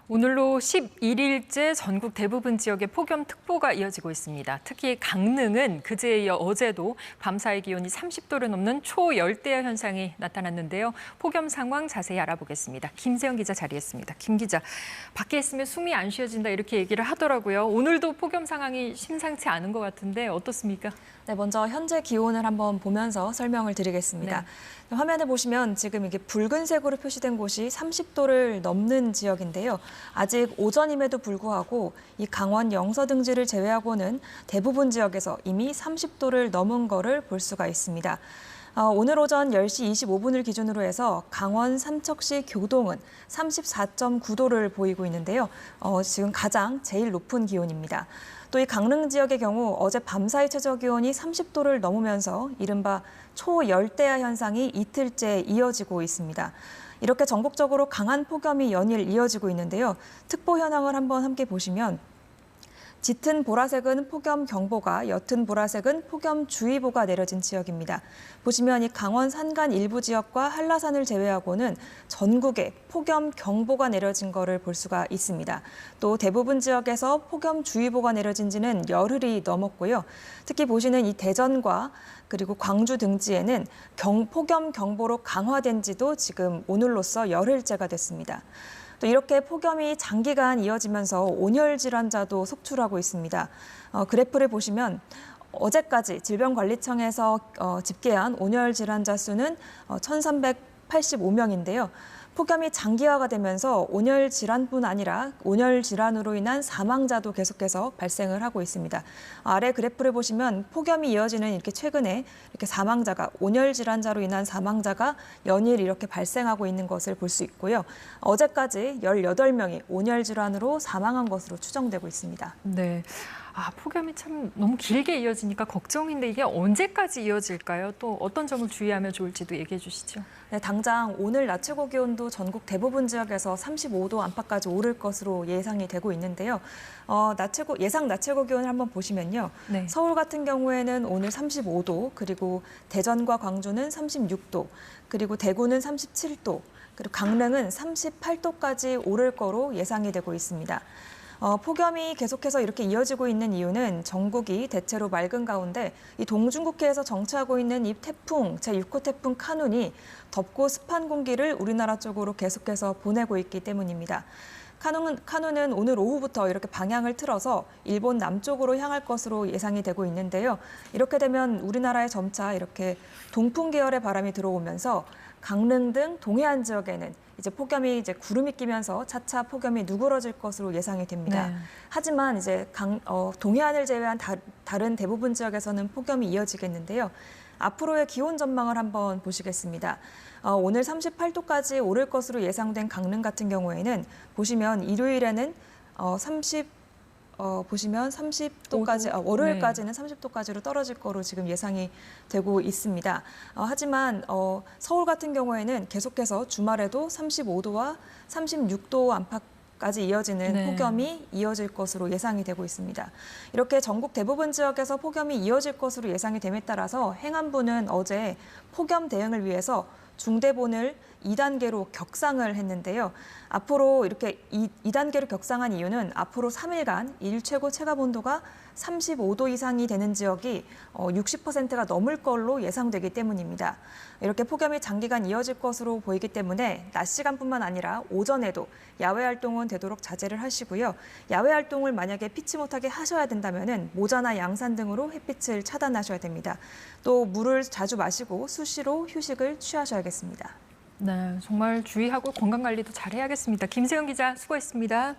오늘로 11일째 전국 대부분 지역에 폭염특보가 이어지고 있습니다. 특히 강릉은 그제에 이어 어제도 밤사이 기온이 30도를 넘는 초열대야 현상이 나타났는데요. 폭염 상황 자세히 알아보겠습니다. 김세영 기자 자리했습니다. 김 기자, 밖에 있으면 숨이 안 쉬어진다 이렇게 얘기를 하더라고요. 오늘도 폭염 상황이 심상치 않은 것 같은데 어떻습니까? 네, 먼저 현재 기온을 한번 보면서 설명을 드리겠습니다. 네. 화면에 보시면 지금 이게 붉은색으로 표시된 곳이 30도를 넘는 지역인데요. 아직 오전임에도 불구하고 이 강원 영서 등지를 제외하고는 대부분 지역에서 이미 30도를 넘은 거를 볼 수가 있습니다. 오늘 오전 10시 25분을 기준으로 해서 강원 삼척시 교동은 34.9도를 보이고 있는데요. 지금 가장 제일 높은 기온입니다. 또 이 강릉 지역의 경우 어제 밤사이 최저 기온이 30도를 넘으면서 이른바 초열대야 현상이 이틀째 이어지고 있습니다. 이렇게 전국적으로 강한 폭염이 연일 이어지고 있는데요. 특보 현황을 한번 함께 보시면 짙은 보라색은 폭염경보가, 옅은 보라색은 폭염주의보가 내려진 지역입니다. 보시면 이 강원 산간 일부 지역과 한라산을 제외하고는 전국에 폭염경보가 내려진 것을 볼 수가 있습니다. 또 대부분 지역에서 폭염주의보가 내려진 지는 열흘이 넘었고요. 특히 보시는 이 대전과 그리고 광주 등지에는 폭염경보로 강화된 지도 지금 오늘로써 열흘째가 됐습니다. 또 이렇게 폭염이 장기간 이어지면서 온열 질환자도 속출하고 있습니다. 그래프를 보시면 어제까지 질병관리청에서 집계한 온열 질환자 수는 1,385명인데요. 폭염이 장기화가 되면서 온열 질환뿐 아니라 온열 질환으로 인한 사망자도 계속해서 발생을 하고 있습니다. 아래 그래프를 보시면 폭염이 이어지는 이렇게 최근에 이렇게 사망자가 온열 질환자로 인한 사망자가 연일 이렇게 발생하고 있는 것을 볼 수 있고요. 어제까지 18명이 온열 질환으로 사망한 것으로 추정되고 있습니다. 네. 폭염이 참 너무 길게 이어지니까 걱정인데 이게 언제까지 이어질까요? 또 어떤 점을 주의하면 좋을지도 얘기해 주시죠. 네, 당장 오늘 낮 최고 기온도 전국 대부분 지역에서 35도 안팎까지 오를 것으로 예상이 되고 있는데요. 예상 낮 최고 기온을 한번 보시면요. 네. 서울 같은 경우에는 오늘 35도, 그리고 대전과 광주는 36도, 그리고 대구는 37도, 그리고 강릉은 38도까지 오를 거로 예상이 되고 있습니다. 폭염이 계속해서 이렇게 이어지고 있는 이유는 전국이 대체로 맑은 가운데 이 동중국해에서 정체하고 있는 이 태풍, 제6호 태풍 카눈이 덥고 습한 공기를 우리나라 쪽으로 계속해서 보내고 있기 때문입니다. 카눈은 오늘 오후부터 이렇게 방향을 틀어서 일본 남쪽으로 향할 것으로 예상이 되고 있는데요. 이렇게 되면 우리나라에 점차 이렇게 동풍 계열의 바람이 들어오면서 강릉 등 동해안 지역에는 이제 폭염이 이제 구름이 끼면서 차차 폭염이 누그러질 것으로 예상이 됩니다. 네. 하지만 이제 동해안을 제외한 다른 대부분 지역에서는 폭염이 이어지겠는데요. 앞으로의 기온 전망을 한번 보시겠습니다. 오늘 38도까지 오를 것으로 예상된 강릉 같은 경우에는 보시면 일요일에는 30도까지, 월요일까지는 30도까지로 떨어질 거로 지금 예상이 되고 있습니다. 하지만 서울 같은 경우에는 계속해서 주말에도 35도와 36도 안팎까지 이어지는 폭염이 이어질 것으로 예상이 되고 있습니다. 이렇게 전국 대부분 지역에서 폭염이 이어질 것으로 예상이 됨에 따라서 행안부는 어제 폭염 대응을 위해서 중대본을 2단계로 격상을 했는데요. 앞으로 이렇게 2단계로 격상한 이유는 앞으로 3일간 일 최고 체감 온도가 35도 이상이 되는 지역이 60%가 넘을 걸로 예상되기 때문입니다. 이렇게 폭염이 장기간 이어질 것으로 보이기 때문에 낮 시간뿐만 아니라 오전에도 야외 활동은 되도록 자제를 하시고요. 야외 활동을 만약에 피치 못하게 하셔야 된다면 모자나 양산 등으로 햇빛을 차단하셔야 됩니다. 또 물을 자주 마시고 수시로 휴식을 취하셔야겠습니다. 네, 정말 주의하고 건강 관리도 잘 해야겠습니다. 김세영 기자 수고했습니다.